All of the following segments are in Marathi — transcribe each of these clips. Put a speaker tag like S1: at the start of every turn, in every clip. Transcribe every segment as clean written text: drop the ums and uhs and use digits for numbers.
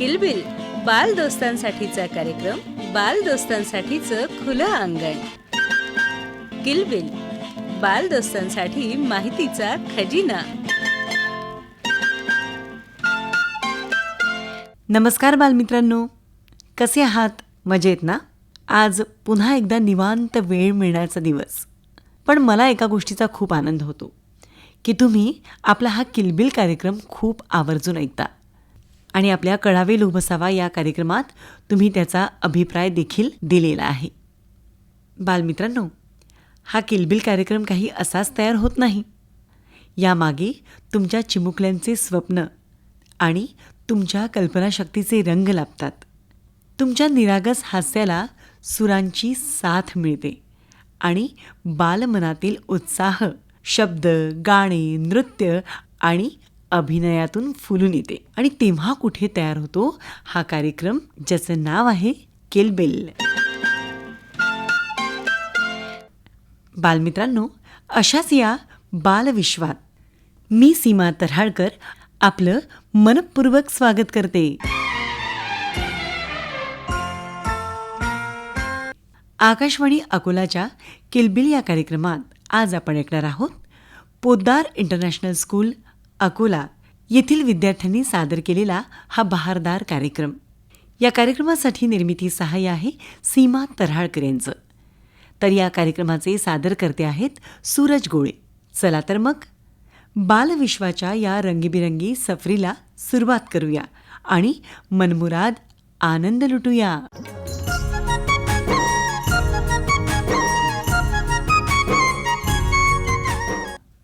S1: किलबिल बाल दोस्तांसाठीचा कार्यक्रम, बाल दोस्तांसाठीचं खुलं अंगण. किलबिल बाल दोस्तांसाठी माहितीचा खजिना.
S2: नमस्कार बालमित्रांनो, कसे आहात? मजेत ना? आज पुन्हा एकदा निवांत वेळ मिळण्याचा दिवस. पण मला एका गोष्टीचा खूप आनंद होतो की तुम्ही आपला हा किलबिल कार्यक्रम खूप आवर्जून ऐकता आणि आपल्या कळावे लोभसावा या कार्यक्रमात तुम्ही त्याचा अभिप्राय देखील दिलेला आहे. बालमित्रांनो, हा किलबिल कार्यक्रम काही असाच तयार होत नाही. यामागे तुमच्या चिमुकल्यांचे स्वप्न आणि तुमच्या कल्पनाशक्तीचे रंग लाभतात. तुमच्या निरागस हास्याला सुरांची साथ मिळते आणि बालमनातील उत्साह शब्द, गाणे, नृत्य आणि अभिनयातून फुलून येते. आणि तेव्हा कुठे तयार होतो हा कार्यक्रम, ज्याचं नाव आहे किलबिल. बालमित्रांनो, अशाच या बालविश्वात मी सीमा तऱ्हाळकर आपलं मनपूर्वक स्वागत करते. आकाशवाणी अकोलाच्या किलबिल या कार्यक्रमात आज आपण ऐकणार आहोत पोद्दार इंटरनॅशनल स्कूल अकोला येथील विद्यार्थ्यांनी सादर केलेला हा बहारदार कार्यक्रम. या कार्यक्रमासाठी निर्मिती सहाय्य आहे सीमा तऱ्हाळकर यांचं. तर या कार्यक्रमाचे सादरकर्ते आहेत सूरज गोळे. चला तर मग बालविश्वाच्या या रंगीबिरंगी सफरीला सुरुवात करूया आणि मनमुराद आनंद लुटूया.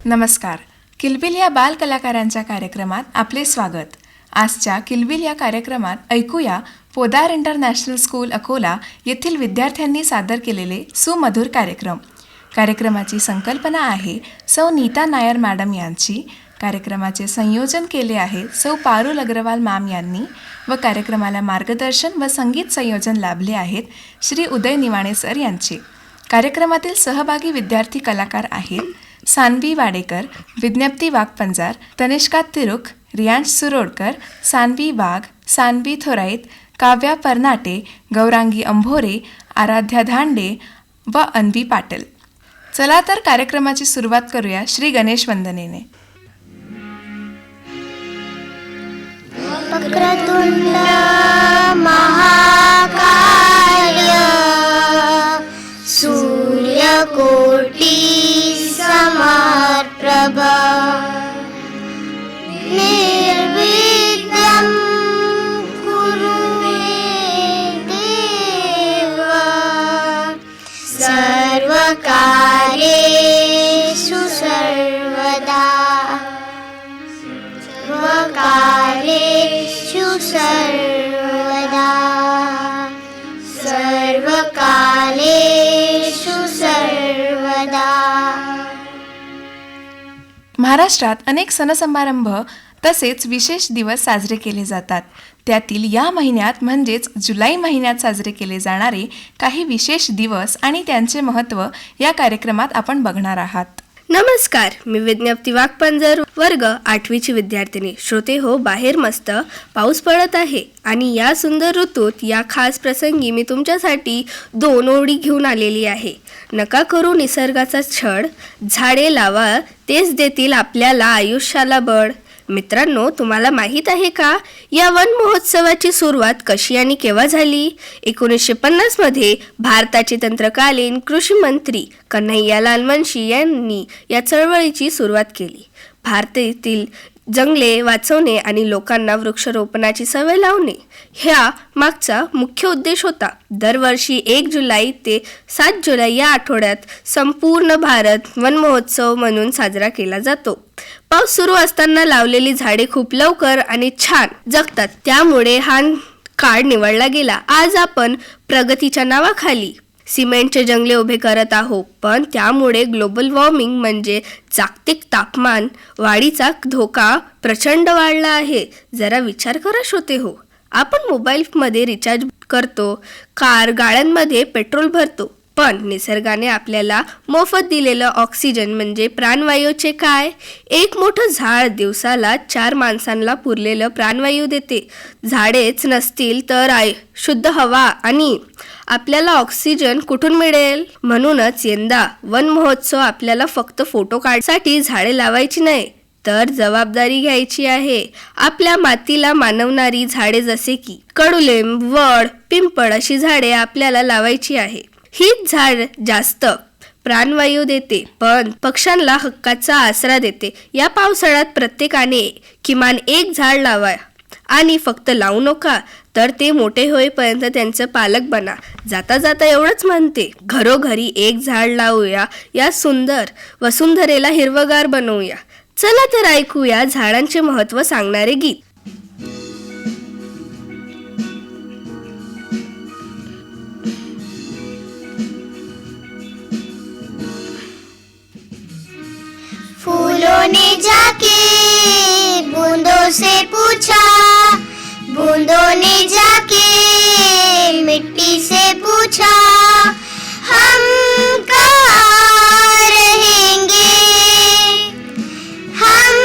S3: नमस्कार. किलबिल या बाल कलाकारांच्या कार्यक्रमात आपले स्वागत. आजच्या किलबिल या कार्यक्रमात ऐकूया पोद्दार इंटरनॅशनल स्कूल अकोला येथील विद्यार्थ्यांनी सादर केलेले सुमधुर कार्यक्रम. कार्यक्रमाची संकल्पना आहे सौ नीता नायर मॅडम यांची. कार्यक्रमाचे संयोजन केले आहे सौ पारुल अग्रवाल मॅम यांनी व कार्यक्रमाला मार्गदर्शन व संगीत संयोजन लाभले आहेत श्री उदय निवाणे सर यांचे. कार्यक्रमातील सहभागी विद्यार्थी कलाकार आहेत सानवी वाडेकर, विज्ञप्ती वाघपंजार, तनिष्का तिरुक, रियांश सुरोडकर, सानवी वाघ, सानवी थोराईत, काव्या परनाटे, गौरांगी अंभोरे, आराध्या धांडे व अन्वी पाटील. चला तर कार्यक्रमाची सुरुवात करूया श्री गणेश वंदनेने.
S4: वक्रतुंड महाकाय सूर्यकोटि समप्रभा निर्विघ्नं कुरु मे देव सर्वकार्येषु सर्वदा सर्वकार्येषु सर्वदा सर्वकालेषु सर्वदा.
S3: महाराष्ट्रात अनेक सणसमारंभ तसेच विशेष दिवस साजरे केले जातात. त्यातील या महिन्यात म्हणजेच जुलै महिन्यात साजरे केले जाणारे काही विशेष दिवस आणि त्यांचे महत्त्व या कार्यक्रमात आपण बघणार आहात.
S4: नमस्कार, मी विज्ञप्ती वाघपंजर, वर्ग 8वीची विद्यार्थिनी. श्रोते हो, बाहेर मस्त पाऊस पडत आहे आणि या सुंदर ऋतूत या खास प्रसंगी मी तुमच्यासाठी 2 ओळी घेऊन आलेली आहे. नका करू निसर्गाचा छळ, झाडे लावा, तेच देतील आपल्याला आयुष्याला बळ. मित्रांनो, तुम्हाला माहीत आहे का या वन महोत्सवाची सुरुवात कशी आणि केव्हा झाली? 1950मध्ये भारताचे तंत्रकालीन कृषी मंत्री कन्हैयालाल मुंशी यांनी या चळवळीची सुरुवात केली. भारतातील जंगले वाचवणे आणि लोकांना वृक्षारोपणाची सवय लावणे ह्या मागचा मुख्य उद्देश होता. दरवर्षी 1 जुलै ते 7 जुलै या आठवड्यात संपूर्ण भारत वन महोत्सव म्हणून साजरा केला जातो. पाऊस सुरू असताना लावलेली झाडे खूप लवकर आणि छान जगतात, त्यामुळे हा काळ निवडला गेला. आज आपण प्रगतीच्या नावाखाली सिमेंटचे जंगले उभे करत आहोत, पण त्यामुळे ग्लोबल वॉर्मिंग म्हणजे जागतिक तापमान वाढीचा धोका प्रचंड वाढला आहे. जरा विचार करा श्रोते हो, आपण मोबाईलमध्ये रिचार्ज करतो, गाड्यांमध्ये पेट्रोल भरतो, पण निसर्गाने आपल्याला मोफत दिलेलं ऑक्सिजन म्हणजे प्राणवायूचे काय? एक मोठं झाड दिवसाला 4 माणसांना पुरलेलं प्राणवायू देते. झाडेच नसतील तर शुद्ध हवा आणि आपल्याला ऑक्सिजन कुठून मिळेल? म्हणूनच यंदा वन महोत्सव आपल्याला फक्त फोटो काढण्यासाठी झाडे लावायची नाही, तर जबाबदारी घ्यायची आहे. आपल्या मातीला मानवणारी झाडे जसे की कडुलिंब, वड, पिंपळ अशी झाडे आपल्याला लावायची आहे. हीच झाड जास्त प्राणवायू देते, पण पक्ष्यांना हक्काचा आसरा देते. या पावसाळ्यात प्रत्येकाने किमान एक झाड लावा आणि फक्त लावू नका, तर ते मोठे होईपर्यंत त्यांचं पालक बना. जाता जाता एवढंच म्हणते, घरोघरी एक झाड लावूया, या सुंदर वसुंधरेला हिरवगार बनवूया. चला तर ऐकूया झाडांचे महत्त्व सांगणारे गीत.
S5: फूलों ने जाके बूंदों से पूछा, बूंदों ने जाके मिट्टी से पूछा, हम कहाँ रहेंगे, हम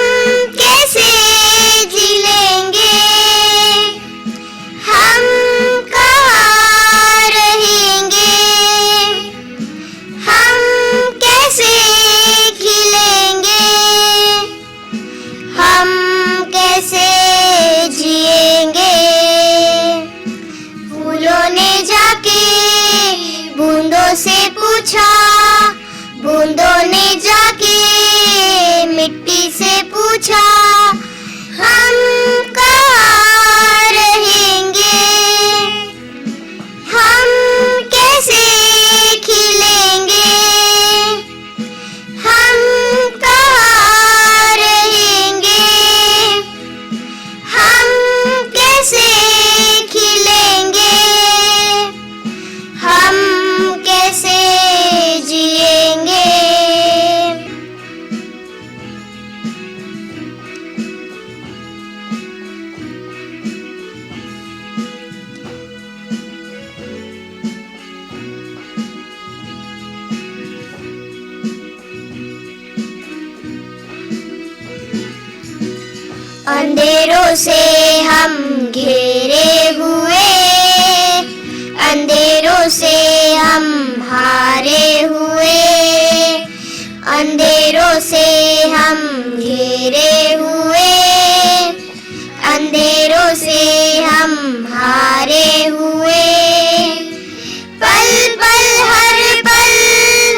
S5: कैसे जी लेंगे, हम कहाँ रहेंगे, हम कैसे खिलेंगे, हम कैसे जिएंगे. फूलों ने जाके बूंदों से पूछा, बूंदों ने जाके मिट्टी से पूछा, हम कहाँ रहेंगे, हम कैसे खिलेंगे, हम कहाँ रहेंगे, हम कैसे खिलेंगे, हम कैसे जिएंगे. अंधेरों से हम घेरे हुए, अंधेरों से हम हारे हुए, अंधेरों से हम घेरे हुए, अंधेरों से हम हारे हुए. पल पल हर पल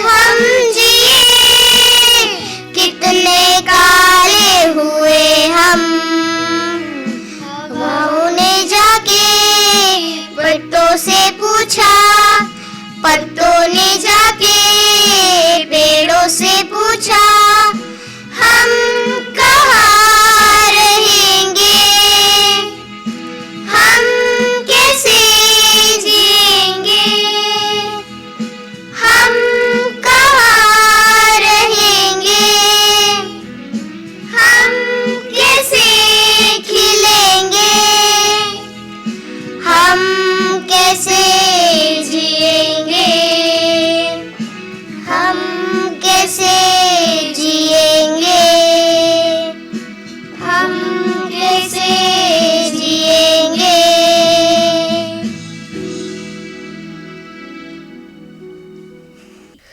S5: हम जिए, कितने काले हुए हम. हवाओं ने जाके पत्तों से पूछा, पत्तों ने जाके पेड़ों से पूछा, हम कहाँ रहेंगे, हम कैसे जिएंगे, हम कहाँ रहेंगे, हम कैसे खिलेंगे, हम कैसे जिएंगे, हम कैसे जिएंगे, हम कैसे जिएंगे.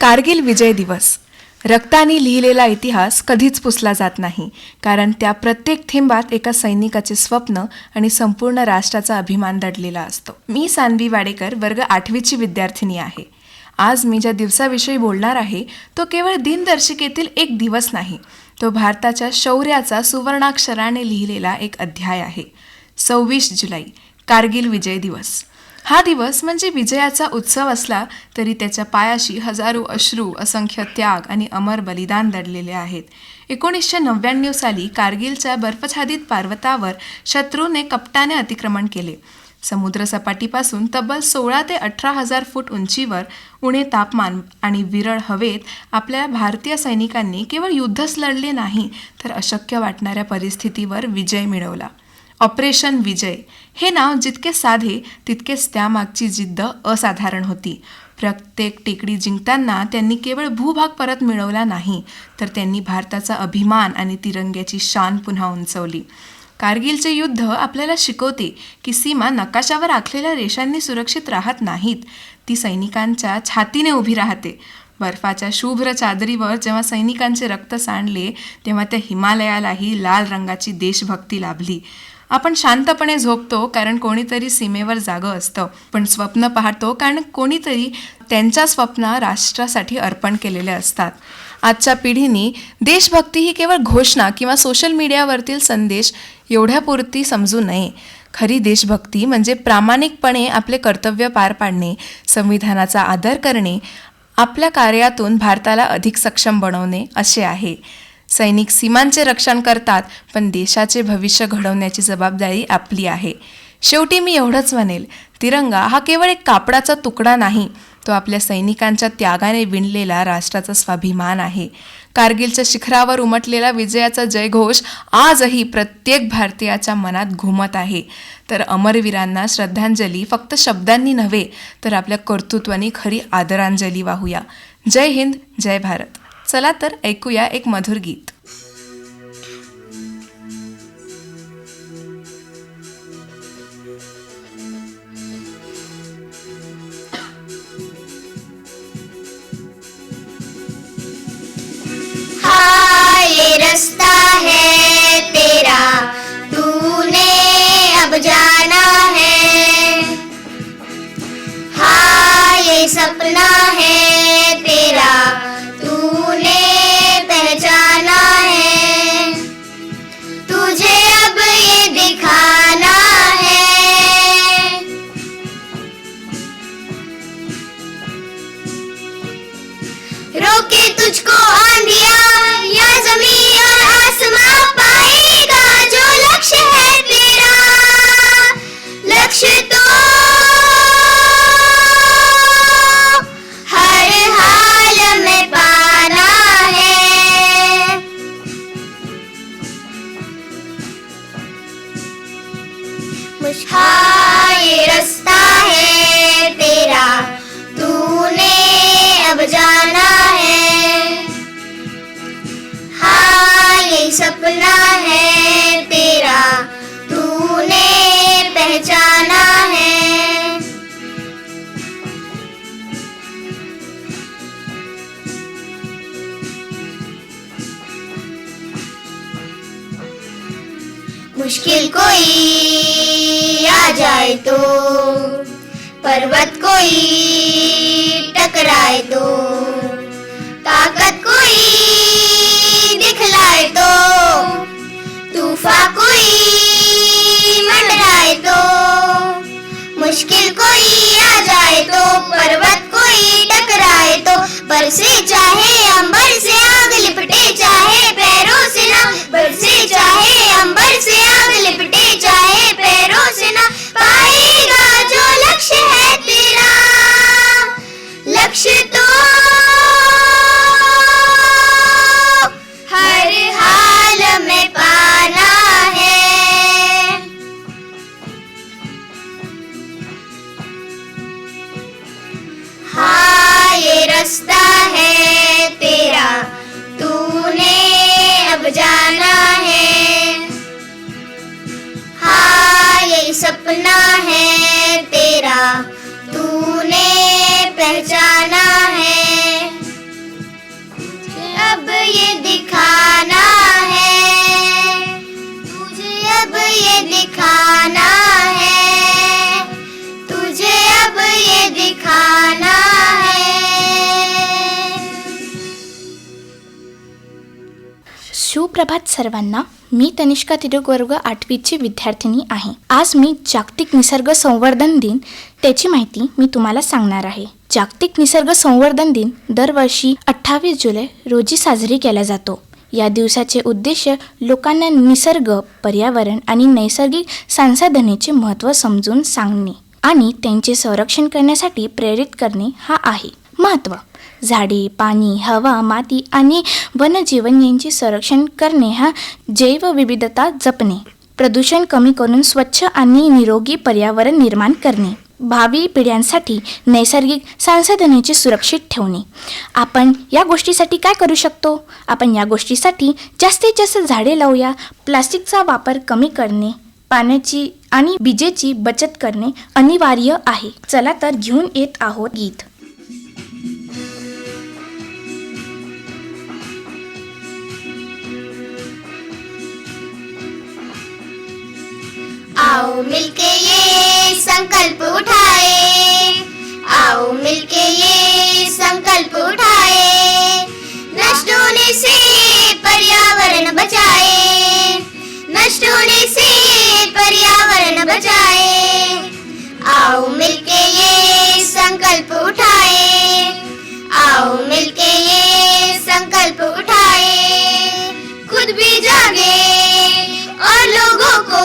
S3: कारगिल विजय दिवस. रक्ताने लिहिलेला इतिहास कधीच पुसला जात नाही, कारण त्या प्रत्येक थेंबात एका सैनिकाचे स्वप्न आणि संपूर्ण राष्ट्राचा अभिमान दडलेला असतो. मी सान्वी वाडेकर, वर्ग 8वीची विद्यार्थिनी आहे. आज मी ज्या दिवसाविषयी बोलणार आहे तो केवळ दिनदर्शिकेतील एक दिवस नाही, तो भारताच्या शौर्याचा सुवर्णाक्षराने लिहिलेला एक अध्याय आहे. 26 जुलै, कारगिल विजय दिवस. हा दिवस म्हणजे विजयाचा उत्सव असला तरी त्याच्या पायाशी हजारो अश्रू, असंख्य त्याग आणि अमर बलिदान दडलेले आहेत. 1999 साली कारगिलच्या बर्फाच्छादित पर्वतावर शत्रूने कपटाने अतिक्रमण केले. समुद्रसपाटीपासून तब्बल 16 ते 18,000 फूट उंचीवर उणे तापमान आणि विरळ हवेत आपल्या भारतीय सैनिकांनी केवळ युद्धच लढले नाही, तर अशक्य वाटणाऱ्या परिस्थितीवर विजय मिळवला. ऑपरेशन विजय हे नाव जितके साधे तितकेच त्यामागची जिद्द असाधारण होती. प्रत्येक टेकडी जिंकताना त्यांनी केवळ भूभाग परत मिळवला नाही, तर त्यांनी भारताचा अभिमान आणि तिरंग्याची शान पुन्हा उंचवली. कारगिलचे युद्ध आपल्याला शिकवते की सीमा नकाशावर आखलेल्या रेषांनी सुरक्षित राहत नाहीत, ती सैनिकांच्या छातीने उभी राहते. बर्फाच्या शुभ्र चादरीवर जेव्हा सैनिकांचे रक्त सांडले तेव्हा त्या हिमालयालाही लाल रंगाची देशभक्ती लाभली. आपण शांतपणे झोपतो कारण कोणीतरी सीमेवर जागं असतं, पण स्वप्न पाहतो कारण कोणीतरी त्यांच्या स्वप्न राष्ट्रासाठी अर्पण केलेले असतात. आजच्या पिढीने देशभक्ती ही केवळ घोषणा किंवा सोशल मीडियावरतील संदेश एवढ्यापुरती समजू नये. खरी देशभक्ती म्हणजे प्रामाणिकपणे आपले कर्तव्य पार पाडणे, संविधानाचा आदर करणे, आपल्या कार्यातून भारताला अधिक सक्षम बनवणे असे आहे. सैनिक सीमांचे रक्षण करतात, पण देशाचे भविष्य घडवण्याची जबाबदारी आपली आहे. शेवटी मी एवढंच म्हणेल, तिरंगा हा केवळ एक कापडाचा तुकडा नाही, तो आपल्या सैनिकांच्या त्यागाने विणलेला राष्ट्राचा स्वाभिमान आहे. कारगिलच्या शिखरावर उमटलेला विजयाचा जयघोष आजही प्रत्येक भारतीयाच्या मनात घुमत आहे. तर अमरवीरांना श्रद्धांजली फक्त शब्दांनी नव्हे, तर आपल्या कर्तृत्वाने खरी आदरांजली वाहूया. जय हिंद, जय भारत. चला तर ऐकूया एक मधुर गीत.
S5: ये रास्ता है तेरा, तूने अब जाना है. हाँ ये सपना है तेरा, तूने पहचाना है. तुझे अब ये दिखाना है. रोके तुझको आंधिया या जमीन और आसमां, पाएगा जो लक्ष्य है तेरा. लक्ष्य तो हर हाल में पाना है. हाँ ये रास्ता है तेरा, तूने अब जाना है. हाँ ये सपना है तेरा, तूने पहचाना है. मुश्किल कोई आ जाए तो, पर्वत कोई टकराए तो, ताकत कोई दिखलाए तो, तूफान कोई मंडराए तो. मुश्किल कोई आ जाए तो, पर्वत कोई टकराए तो, बरसे चाहे अंबर से आग लिपटे, चाहे पैरों से ना बरसे, चाहे अंबर से आग लिपटे, चाहे पैरों से ना, पाएगा जो लक्ष्य है तेरा. लक्ष्य तो हर हाल में पाना है. हाँ ये रास्ता है तेरा, तूने अब जाना है. हाँ ये सपना है तेरा, तूने पहचाना है. अब ये दिखाना है, तुझे अब ये दिखाना है. तुझे अब ये दिखाना है.
S6: सुप्रभात सर्वांना. मी तनिष्का तिरुक वर्ग 8वीची विद्यार्थिनी आहे. आज मी जागतिक निसर्ग संवर्धन दिन त्याची माहिती मी तुम्हाला सांगणार आहे. जागतिक निसर्ग संवर्धन दिन दरवर्षी 28 जुलै रोजी साजरी केला जातो. या दिवसाचे उद्देश लोकांना निसर्ग, पर्यावरण आणि नैसर्गिक संसाधनांचे महत्त्व समजून सांगणे आणि त्यांचे संरक्षण करण्यासाठी प्रेरित करणे हा आहे. महत्त्व: झाडे, पाणी, हवा, माती आणि वन्यजीवन यांचे संरक्षण करणे हा जैवविविधता जपणे, प्रदूषण कमी करून स्वच्छ आणि निरोगी पर्यावरण निर्माण करणे, भावी पिढ्यांसाठी नैसर्गिक संसाधनांची सुरक्षित ठेवणे. आपण या गोष्टीसाठी काय करू शकतो? आपण या गोष्टीसाठी जास्तीत जास्त झाडे लावूया, प्लास्टिकचा वापर कमी करणे, पाण्याची आणि विजेची बचत करणे अनिवार्य आहे. चला तर घेऊन येत आहोत गीत.
S5: आओ मिलके ये संकल्प उठाए, आओ मिलके ये संकल्प उठाए, नष्ट होने से पर्यावरण बचाए, नष्ट होने से पर्यावरण बचाए. आओ मिलके ये संकल्प उठाए, आओ मिलके ये संकल्प उठाए, खुद भी जागे और लोगों को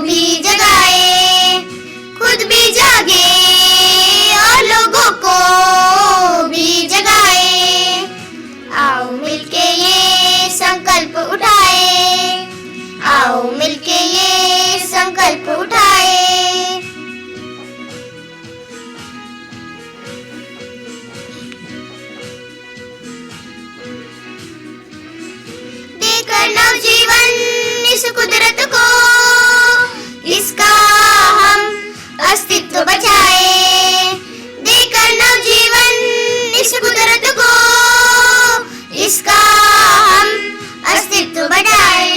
S5: भी जगाए, खुद भी जागे और लोगों को भी जगाए. आओ मिलके ये संकल्प उठाए, आओ मिलके ये संकल्प उठाए. देकर नवजीवन इस कुदरत को, इसका हम अस्तित्व बचाए, देकर नवजीवन इस कुदरत को, इसका हम अस्तित्व बढ़ाए.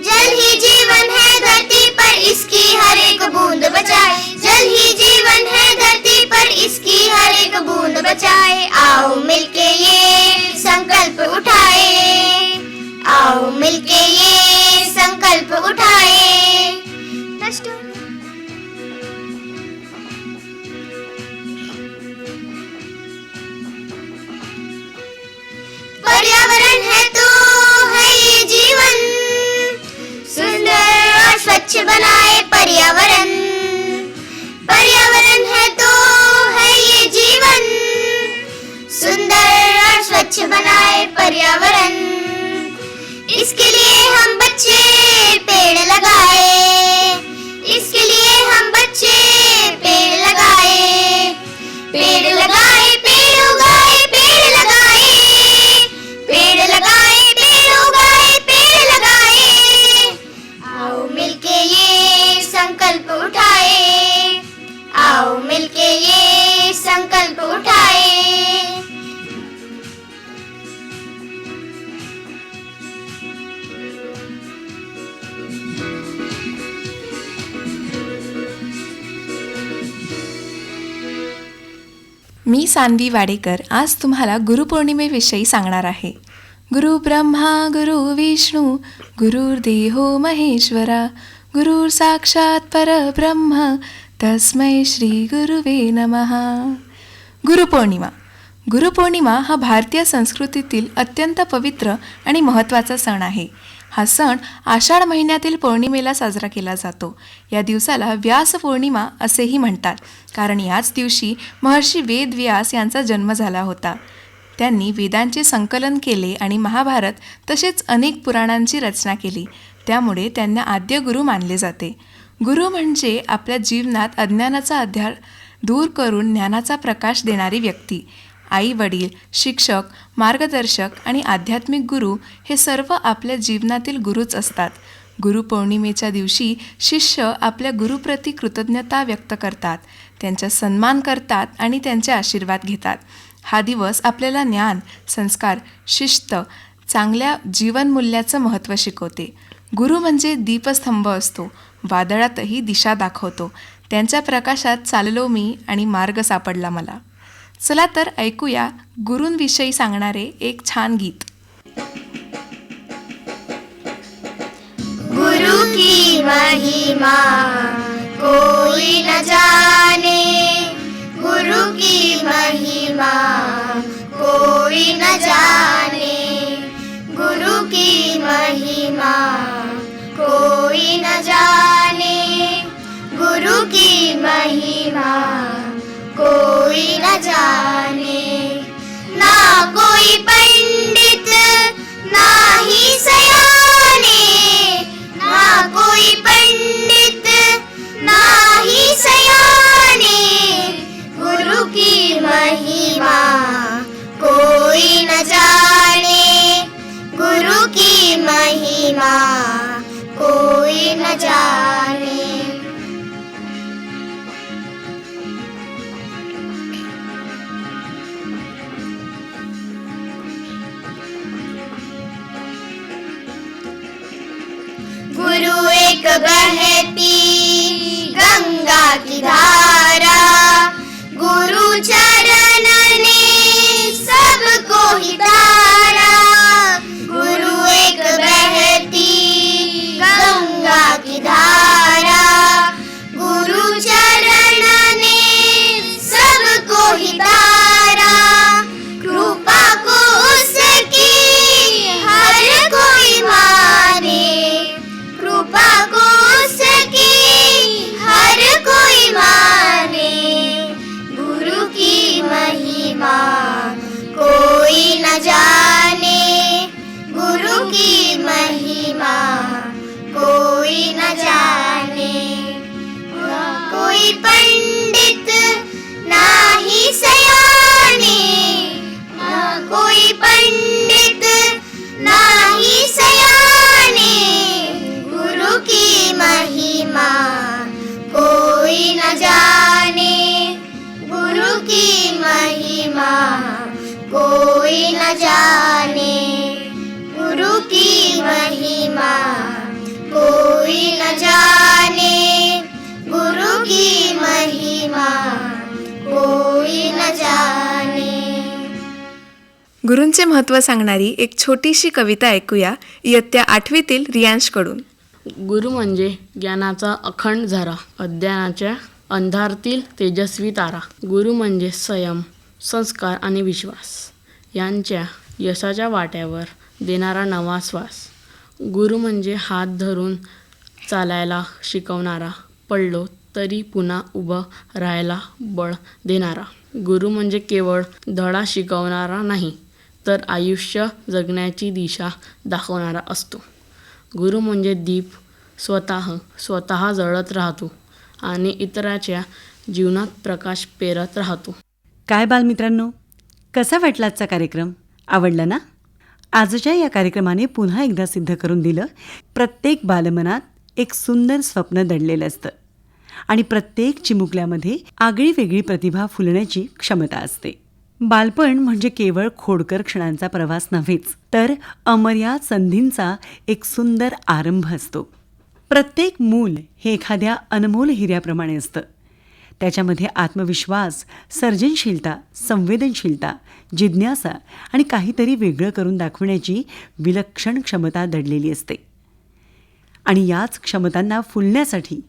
S5: जल ही जीवन है धरती पर, इसकी हर एक बूंद बचाए, जल ही जीवन है धरती पर, इसकी हर एक बूंद बचाए. आओ मिलके ये संकल्प उठाए, आओ मिलके ये संकल्प उठाए. पर्यावरण है तो है ये जीवन, सुंदर और स्वच्छ बनाए पर्यावरण, पर्यावरण है तो है ये जीवन, सुंदर और स्वच्छ बनाए पर्यावरण. इसके लिए हम बच्चे पेड़ लगाए, इसके लिए हम बच्चे पेड़ लगाए, पेड़ लगाए, पेड़ उगाए, पेड़ लगाए, पेड़ लगाए, पेड़ उगाए, पेड़ लगाए. आओ मिलके ये संकल्प उठाए, आओ मिलके ये संकल्प उठाए.
S3: मी सान्वी वाडेकर आज तुम्हाला गुरुपौर्णिमेविषयी सांगणार आहे. गुरु ब्रह्मा गुरु विष्णू गुरुर्देहो महेश्वरा गुरुर साक्षात परब्रह्म तस्मै श्री गुरुवे नमः. गुरुपौर्णिमा. गुरुपौर्णिमा हा भारतीय संस्कृतीतील अत्यंत पवित्र आणि महत्त्वाचा सण आहे. हा सण आषाढ महिन्यातील पौर्णिमेला साजरा केला जातो. या दिवसाला व्यास पौर्णिमा असेही म्हणतात, कारण याच दिवशी महर्षी वेदव्यास यांचा जन्म झाला होता. त्यांनी वेदांचे संकलन केले आणि महाभारत तसेच अनेक पुराणांची रचना केली. त्यामुळे त्यांना आद्य गुरु मानले जाते. गुरु म्हणजे आपल्या जीवनात अज्ञानाचा अंधार दूर करून ज्ञानाचा प्रकाश देणारी व्यक्ती. आई वडील, शिक्षक, मार्गदर्शक आणि आध्यात्मिक गुरु हे सर्व आपल्या जीवनातील गुरुच असतात. गुरुपौर्णिमेच्या दिवशी शिष्य आपल्या गुरुप्रती कृतज्ञता व्यक्त करतात, त्यांचा सन्मान करतात आणि त्यांचे आशीर्वाद घेतात. हा दिवस आपल्याला ज्ञान, संस्कार, शिस्त, चांगल्या जीवनमूल्याचं महत्त्व शिकवते. गुरु म्हणजे दीपस्तंभ असतो, वादळातही दिशा दाखवतो. त्यांच्या प्रकाशात चाललो मी आणि मार्ग सापडला मला. चला तर ऐकूया गुरूंविषयी सांगणारे एक छान गीत.
S5: गुरु की महिमा कोई न जाने, गुरु की महिमा कोई न जाने, गुरु की महिमा कोई न जाने, गुरु की महिमा कोई न जाने. ना कोई पंडित ना ही सयाने, ना कोई पंडित ना ही सयाने, कोई न जाने। गुरु एक बहती गंगा की धारा, गुरु चरण ने सबको ही तारा। गुरु एक बहती गंगा की धारा, गुरु चरण ने सबको ही तारा। कृपा को उसकी हर कोई माने, कृपा को उसकी हर कोई माने। गुरु की महिमा कोई न जाने, गुरु की महिमा कोई न जाने। कोई पंडित ना ही सयाने, कोई पंडित ना ही सयाने। गुरु की महिमा कोई न जाने, गुरु की महिमा कोई न जाने। गुरु की महिमा कोई न जाने, गुरु की महिमा कोई न जाने।
S3: गुरूंचे महत्त्व सांगणारी एक छोटीशी कविता ऐकूया इयत्ता 8वीतील रियांशकडून.
S7: गुरु म्हणजे ज्ञानाचा अखंड झरा, अज्ञानाच्या अंधारातील तेजस्वी तारा. गुरु म्हणजे संयम, संस्कार आणि विश्वास यांच्या यशाच्या वाट्यावर देणारा नवा श्वास. गुरु म्हणजे हात धरून चालायला शिकवणारा, पडलो तरी पुन्हा उभं राहायला बळ देणारा. गुरु म्हणजे केवळ धडा शिकवणारा नाही, तर आयुष्य जगण्याची दिशा दाखवणारा असतो. गुरु म्हणजे दीप, स्वतः जळत राहतो आणि इतराच्या जीवनात प्रकाश पेरत राहतो.
S2: काय बालमित्रांनो, कसा वाटला आजचा कार्यक्रम? आवडला ना? आजच्या या कार्यक्रमाने पुन्हा एकदा सिद्ध करून दिलं, प्रत्येक बालमनात एक सुंदर स्वप्न दडलेलं असतं आणि प्रत्येक चिमुकल्यामध्ये आगळीवेगळी प्रतिभा फुलण्याची क्षमता असते. बालपण म्हणजे केवळ खोडकर क्षणांचा प्रवास नव्हेच, तर अमर्याद संधींचा एक सुंदर आरंभ असतो. प्रत्येक मूल हे एखाद्या अनमोल हिऱ्याप्रमाणे असतं. त्याच्यामध्ये आत्मविश्वास, सर्जनशीलता, संवेदनशीलता, जिज्ञासा आणि काहीतरी वेगळं करून दाखवण्याची विलक्षण क्षमता दडलेली असते. आणि याच क्षमतांना फुलण्यासाठी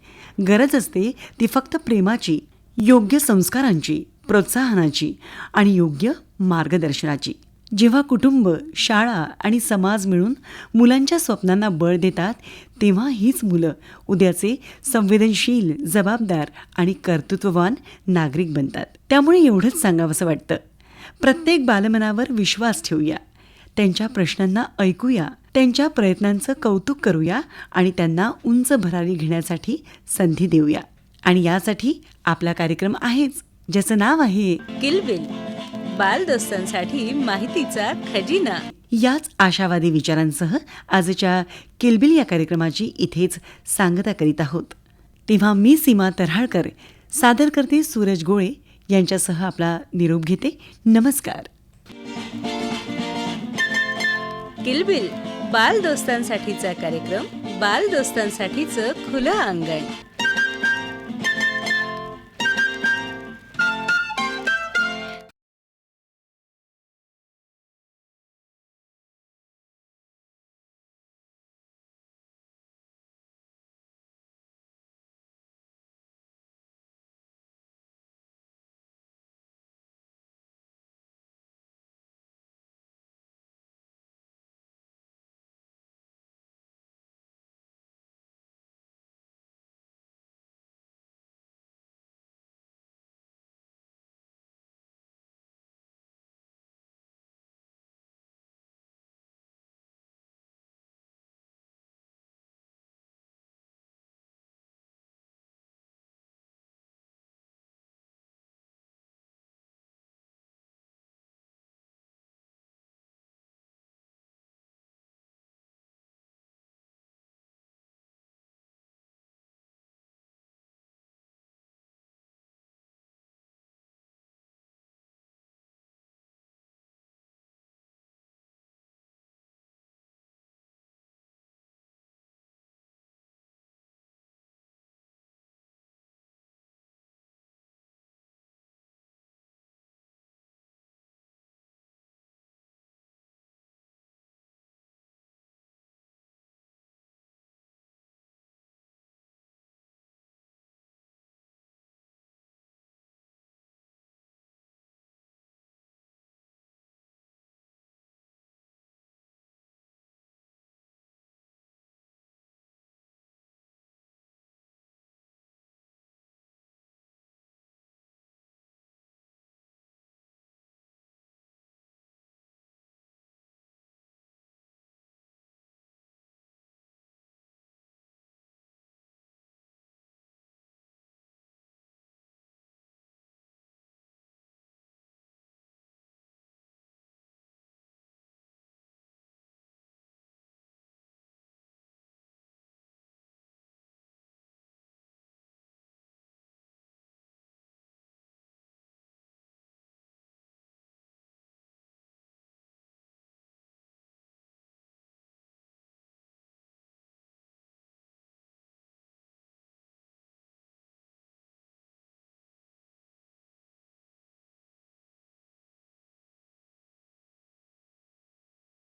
S2: गरज असते ती फक्त प्रेमाची, योग्य संस्कारांची, प्रोत्साहनाची आणि योग्य मार्गदर्शनाची. जेव्हा कुटुंब, शाळा आणि समाज मिळून मुलांच्या स्वप्नांना बळ देतात, तेव्हा हीच मुलं उद्याचे संवेदनशील, जबाबदार आणि कर्तृत्ववान नागरिक बनतात. त्यामुळे एवढंच सांगावंसं वाटतं, प्रत्येक बालमनावर विश्वास ठेवूया, त्यांच्या प्रश्नांना ऐकूया, त्यांच्या प्रयत्नांचं कौतुक करूया आणि त्यांना उंच भरारी घेण्यासाठी संधी देऊया. आणि यासाठी आपला कार्यक्रम आहेच, ज्याचं नाव आहे
S1: किलबिल, बालदोस्तांसाठी माहितीचा खजिना.
S2: याच आशावादी विचारांसह आजच्या किलबिल या कार्यक्रमाची इथेच सांगता करीत आहोत. तेव्हा मी सीमा तऱ्हाळकर सादर करते सूरज गोळे यांच्यासह आपला निरोप घेते. नमस्कार.
S1: किलबिल, बालदोस्तांसाठीचा कार्यक्रम, बालदोस्तांसाठीचं खुलं अंगण.